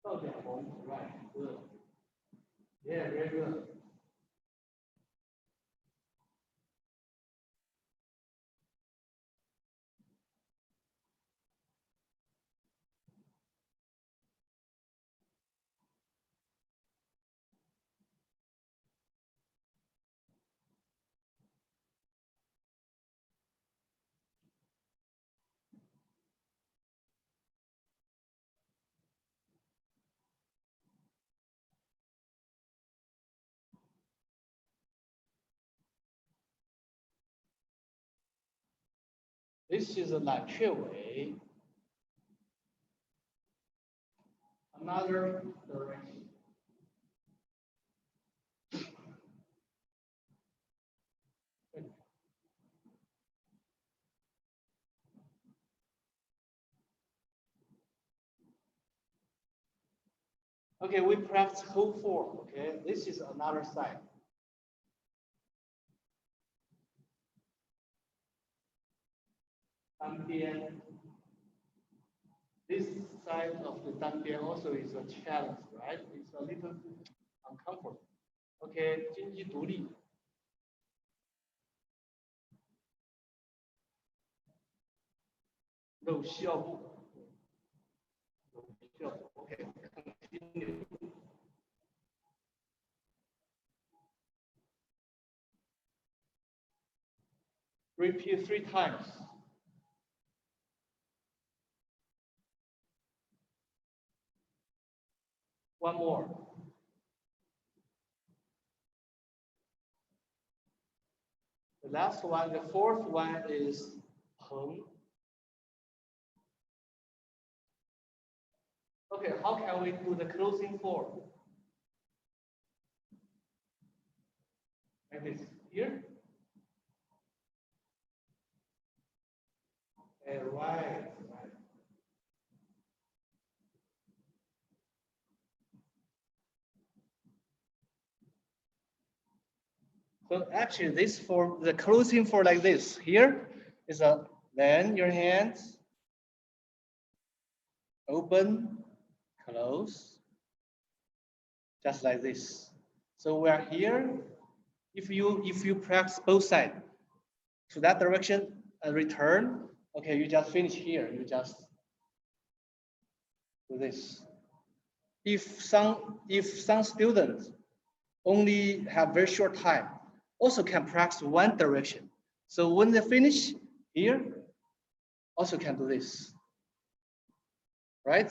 Speaker 1: Right, good. Yeah, very good. This is a 揽雀尾. Another direction. Okay, we practice whole form. Okay, this is another side. Danbian. This side of the danbian also is a challenge, right? It's a little uncomfortable. Okay, 经济独立. No 需要不. Okay, continue. Repeat 3 times. One more. The last one, the fourth one is 横. Okay, how can we do the closing form? Like this, here. And right. So actually this form, the closing form like this, here is then your hands, open, close, just like this. So we are here. If you practice both sides to that direction and return, okay, you just finish here. You just do this. If some students only have very short time, also can practice one direction. So when they finish here, also can do this, right?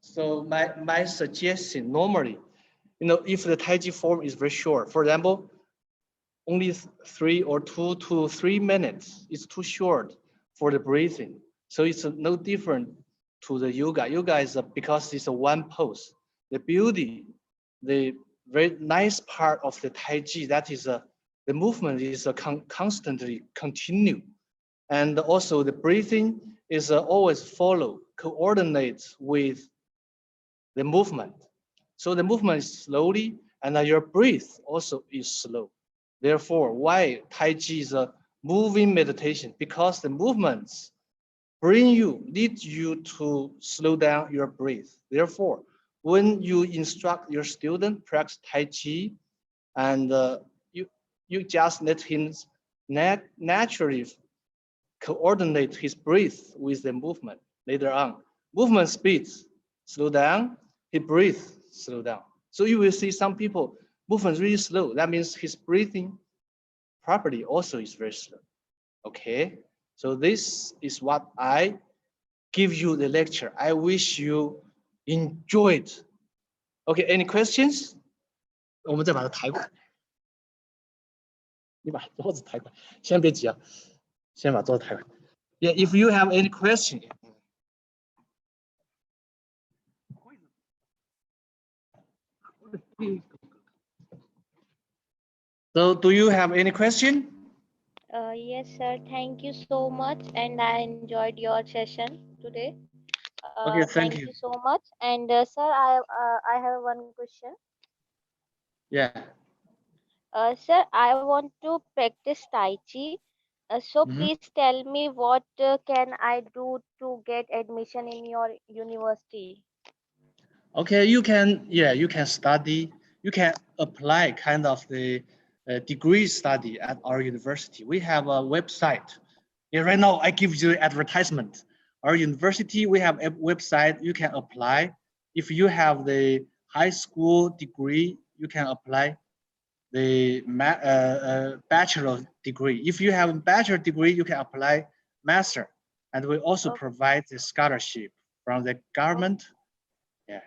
Speaker 1: So my suggestion normally, if the Taiji form is very short, for example, only 2 to 3 minutes, it's too short for the breathing. So it's no different to the yoga. Yoga is because it's a one pose. The beauty, the very nice part of the Taiji, that is the movement is constantly continue. And also the breathing is always coordinate with the movement. So the movement is slowly and your breath also is slow. Therefore, why Tai Chi is a moving meditation? Because the movements lead you to slow down your breath. Therefore, when you instruct your student practice Tai Chi, and you just let him naturally coordinate his breath with the movement later on. Movement speeds slow down, he breathes slow down. So you will see some people movement really slow. That means his breathing property also is very slow. Okay, so this is what I give you the lecture. I wish you enjoyed. Okay, any questions? 我们再把它抬过来。你把桌子抬过来，先别急啊，先把桌子抬过来。Yeah, if you have any question. So do you have any question?
Speaker 6: Yes, sir. Thank you so much, and I enjoyed your session today.
Speaker 1: Okay, thank
Speaker 6: Thank
Speaker 1: you.
Speaker 6: you so much. And sir, I have one question.
Speaker 1: Yeah.
Speaker 6: Sir, I want to practice Tai Chi. So please tell me what can I do to get admission in your university?
Speaker 1: Okay, you can study, you can apply kind of the degree study at our university. We have a website. Yeah, right now I give you advertisement. Our university, we have a website, you can apply. If you have the high school degree, you can apply the bachelor degree. If you have a bachelor degree, you can apply master. And we also provide the scholarship from the government. Yeah.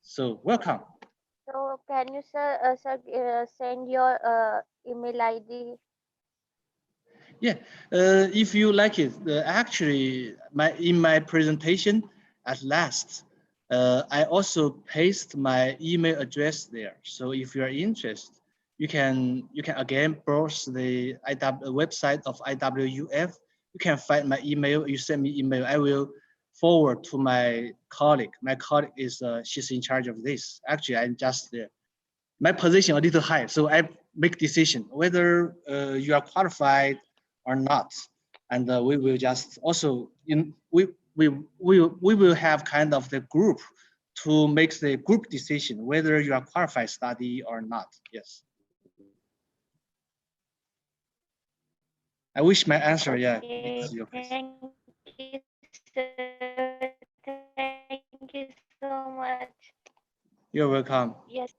Speaker 1: So welcome.
Speaker 6: So can you, sir, send your email ID?
Speaker 1: Yeah, if you like it, actually, in my presentation at last, I also paste my email address there. So if you are interested, you can again browse the website of IWUF. You can find my email. You send me email. I will forward to my colleague. My colleague is she's in charge of this. Actually, I'm just my position a little high, so I make decision whether you are qualified or not, and we will just also we will have kind of the group to make the group decision whether you are qualified study or not. Yes. I wish my answer, yeah, makes your question.
Speaker 6: Thank you, sir. Thank you so much.
Speaker 1: You're welcome.
Speaker 6: Yes.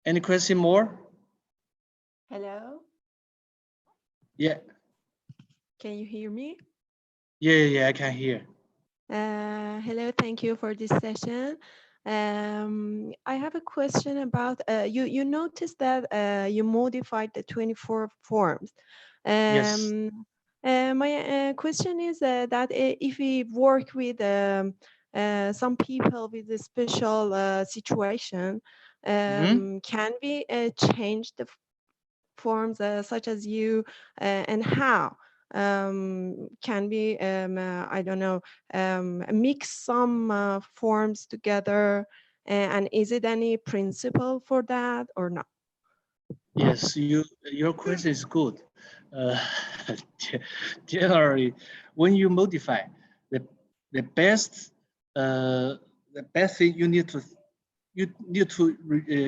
Speaker 1: Any question more?
Speaker 8: Hello,
Speaker 1: Yeah.
Speaker 8: can you hear me?
Speaker 1: Yeah, I can hear.
Speaker 8: Hello, thank you for this session. I have a question about you noticed that you modified the 24 forms.
Speaker 1: Yes.
Speaker 8: My question is that if we work with some people with a special situation, can we change the forms such as you, and how can we I don't know, mix some forms together, and is it any principle for that or not?
Speaker 1: Yes, your question is good. Uh, Generally, when you modify, the the best the best thing you need to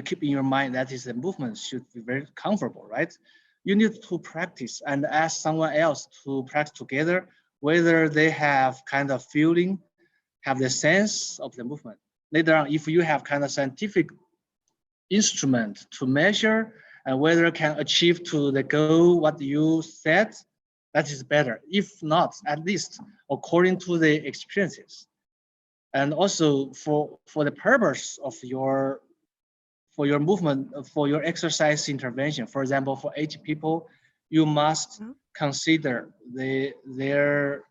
Speaker 1: keep in your mind that is the movement should be very comfortable, right? you need to practice and ask someone else to practice together, whether they have kind of feeling, have the sense of the movement. Later on, if you have kind of scientific instrument to measure and whether can achieve to the goal what you set, that is better. If not, at least according to the experiences. And also for the purpose of your movement, for your exercise intervention, for example, for 80 people, you must consider their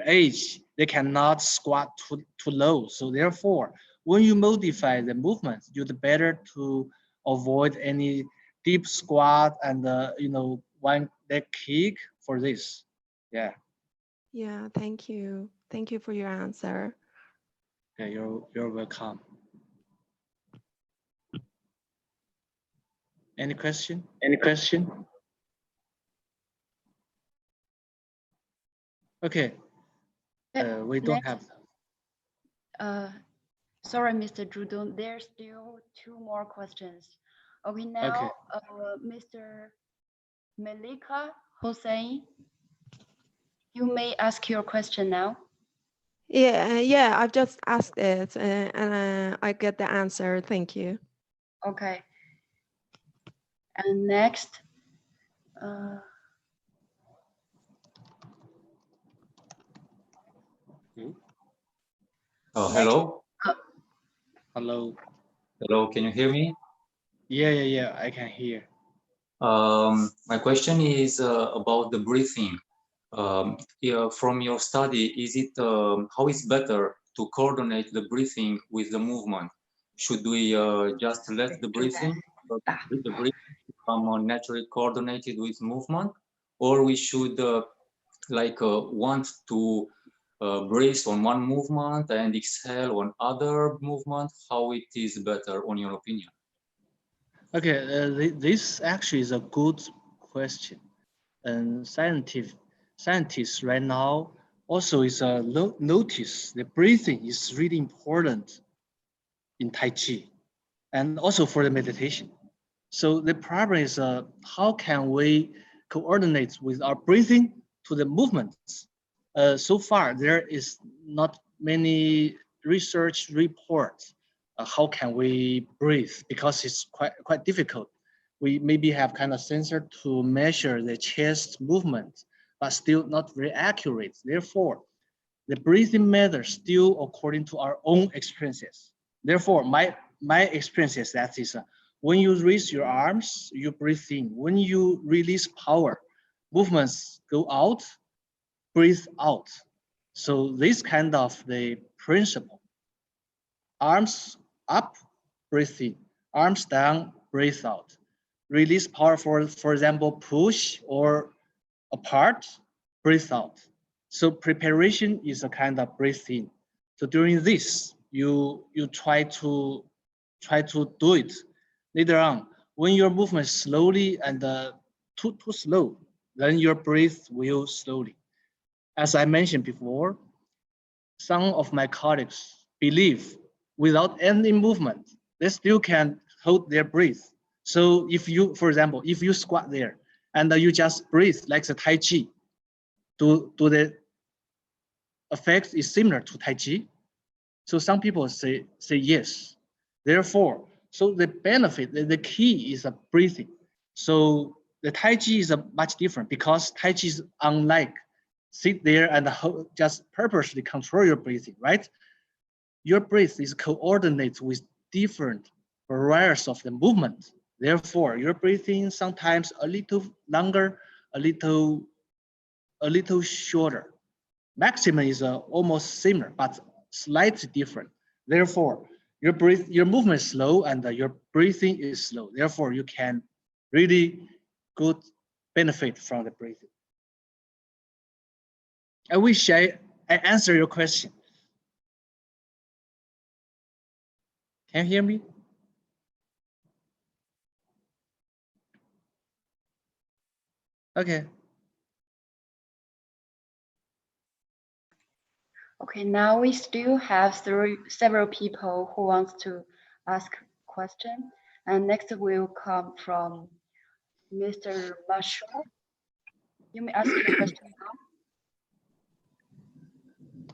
Speaker 1: age. They cannot squat too low. So therefore, when you modify the movement, you'd better to avoid any deep squat and one leg kick for this. Yeah.
Speaker 8: Yeah, thank you. Thank you for your answer.
Speaker 1: Yeah, you're welcome. Any question? Any question? Okay. We don't have.
Speaker 7: Sorry, Mr. Judon, there's still 2 more questions. Okay, now,
Speaker 1: Okay.
Speaker 7: Mr. Melika Hossein, you may ask your question now.
Speaker 8: Yeah, I've just asked it and I get the answer. Thank you.
Speaker 7: Okay. And next,
Speaker 9: Hello.
Speaker 1: Hello.
Speaker 9: Hello. Can you hear me?
Speaker 1: Yeah. I can hear.
Speaker 9: My question is about the breathing. From your study, is it how is better to coordinate the breathing with the movement? Should we just let the breathing become naturally coordinated with movement, or we should want to breathe on one movement and exhale on other movement? How it is better, on your opinion?
Speaker 1: Okay, this actually is a good question. And scientists right now also is notice the breathing is really important in Tai Chi and also for the meditation. So the problem is how can we coordinate with our breathing to the movements? So far, there is not many research reports. How can we breathe? Because it's quite difficult. We maybe have kind of sensor to measure the chest movement, but still not very accurate. Therefore, the breathing method still according to our own experiences. Therefore, my experience is that is when you raise your arms, you breathe in. When you release power, movements go out, breathe out. So this kind of the principle. Arms up, breathe in. Arms down, breathe out. Release power for example, push or apart, breathe out. So preparation is a kind of breathe in. So during this, you try to do it. Later on, when your movement slowly and too slow, then your breath will slowly. As I mentioned before, some of my colleagues believe without any movement, they still can hold their breath. So if you, for example, if you squat there and you just breathe like the Tai Chi, do the effect is similar to Tai Chi? So some people say yes. Therefore, so the benefit, the key is breathing. So the Tai Chi is much different because Tai Chi is unlike sit there and just purposely control your breathing, right? Your breath is coordinated with different varieties of the movement. Therefore, your breathing sometimes a little longer, a little shorter. Maximum is almost similar, but slightly different. Therefore, your movement is slow and your breathing is slow. Therefore, you can really good benefit from the breathing. I wish I answer your question. Can you hear me? Okay.
Speaker 7: okay, now we still have several people who wants to ask question. And next will come from Mr. Bashar, you may ask your question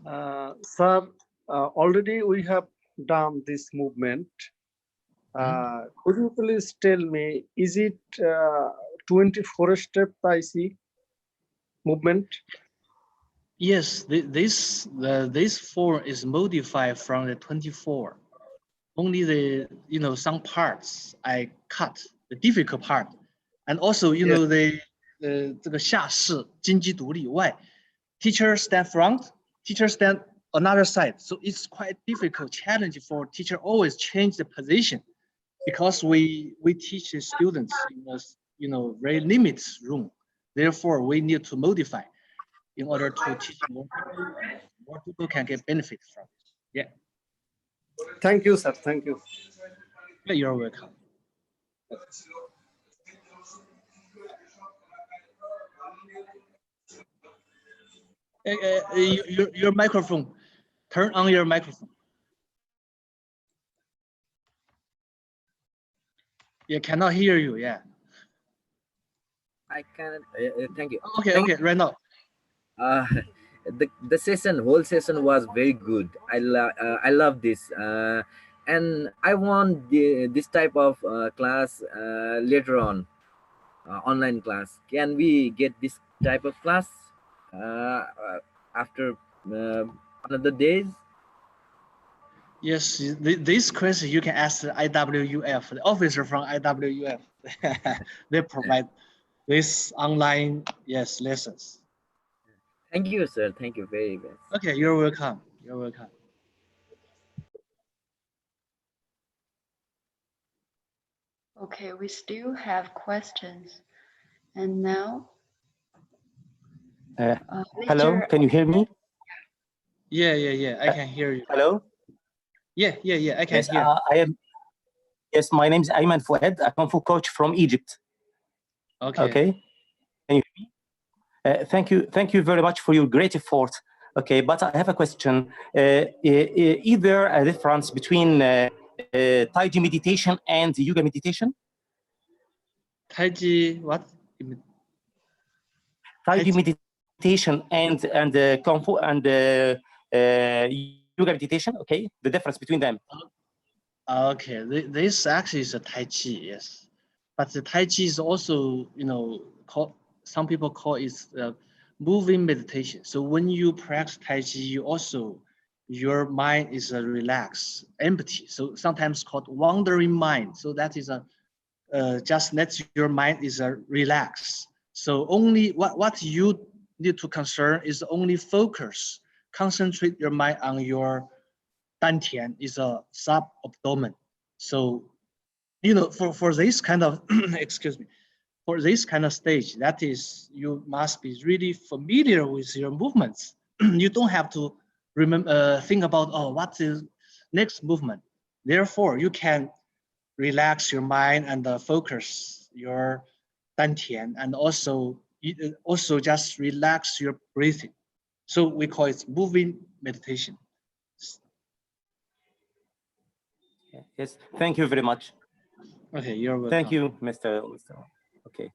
Speaker 7: now.
Speaker 10: Sir, already we have done this movement. Could you please tell me, is it 24-step Tai Chi movement?
Speaker 1: Yes, this form is modified from the 24. Only the some parts I cut, the difficult part, and also the 这个下式金鸡独立 why teacher stand front, teacher stand another side, so it's quite difficult challenge for teacher always change the position because we teach the students in a very limited room, therefore we need to modify in order to teach more people and more people can get benefit from it. Yeah.
Speaker 10: Thank you, sir. Thank you.
Speaker 1: You're welcome. Your microphone. Turn on your microphone. Yeah, cannot hear you. Yeah.
Speaker 2: I can. Thank you.
Speaker 1: Okay.
Speaker 2: Thank
Speaker 1: Okay. Right now.
Speaker 2: The whole session was very good. I love this, and I want this type of class later on, online class. Can we get this type of class after another days?
Speaker 1: Yes, this question you can ask the IWUF, the officer from IWUF. They provide this online lessons.
Speaker 2: Thank you, sir. Thank you very much.
Speaker 1: Okay, you're welcome. You're welcome.
Speaker 7: Okay, we still have questions. And now,
Speaker 11: hello, can you hear me?
Speaker 1: Yeah. I can hear you.
Speaker 11: Hello?
Speaker 1: Yeah. I can hear.
Speaker 11: I am. Yes, my name is Ayman Fouad, a Kung Fu coach from Egypt. Okay. Can you hear me? Thank you very much for your great effort. Okay, but I have a question. Is there a difference between Taiji meditation and yoga meditation?
Speaker 1: Taiji what?
Speaker 11: Taiji meditation and Kung Fu and yoga meditation. Okay, the difference between them.
Speaker 1: Okay, this actually is a Tai Chi, yes. But the Tai Chi is also, some people call it moving meditation. So when you practice Tai Chi, your mind is relaxed, empty. So sometimes called wandering mind. So that is just let your mind is relaxed. So only what you need to concern is only focus, concentrate your mind on your dantian is a sub-abdomen. So, for this kind of, excuse me, for this kind of stage, that is, you must be really familiar with your movements. You don't have to think about, what is next movement. Therefore, you can relax your mind and focus your dantian, and also just relax your breathing. So we call it moving meditation.
Speaker 11: Yes, thank you very much.
Speaker 1: Okay, you're welcome.
Speaker 11: Thank you, Mr. Okay.